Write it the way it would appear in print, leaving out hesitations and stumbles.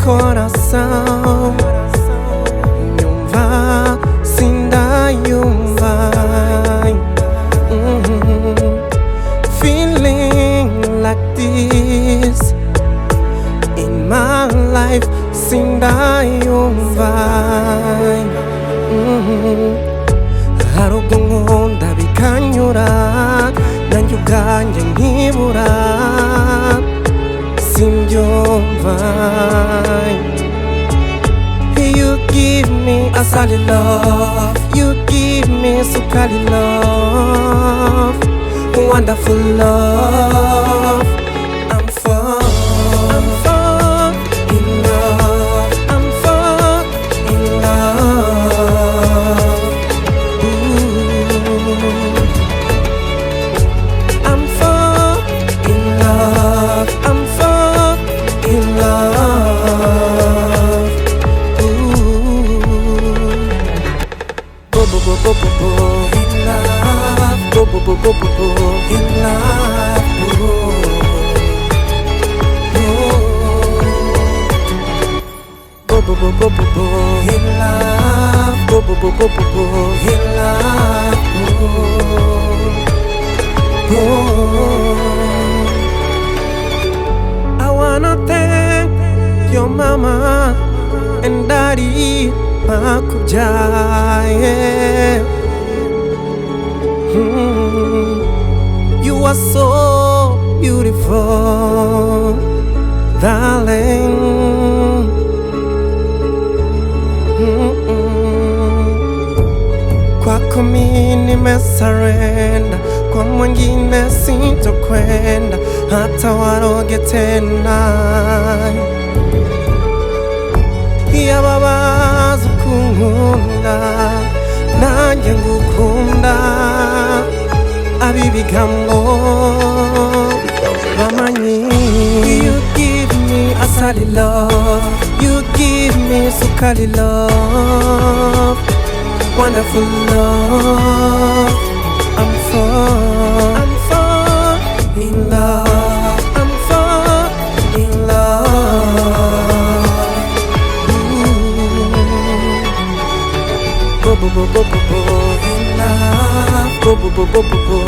coração. Nyumva sindayumva. Feeling like this in my life sindayumva. Harugunkunda bikanyura nanjye ubwanjye nkibura simbyumva. You give me a solid love, you give me sukari love, wonderful love. I'm fall in love, I'm fall in love. I'm fall in love, I'm fall in love. Bo bo bo bo bo bo in love. Bo bo bo bo bo bo in love. Bo bo bo bo bo bo in love. Bo bo bo bo bo bo in love. I wanna thank your mama and daddy makubyaye. You are so beautiful, darling. Kwako mimi nimesurrender, kwa mwingine sitokwenda hata waroge tena. Yababaza ukunkunda nanjye ngukunda, abibigambo bamanyi. You give me a solid love, you give me sukari love, wonderful love. I'm fall in love, I'm fall in love. Bo bo bo bo bo bo in love. Bo bo bo bo bo bo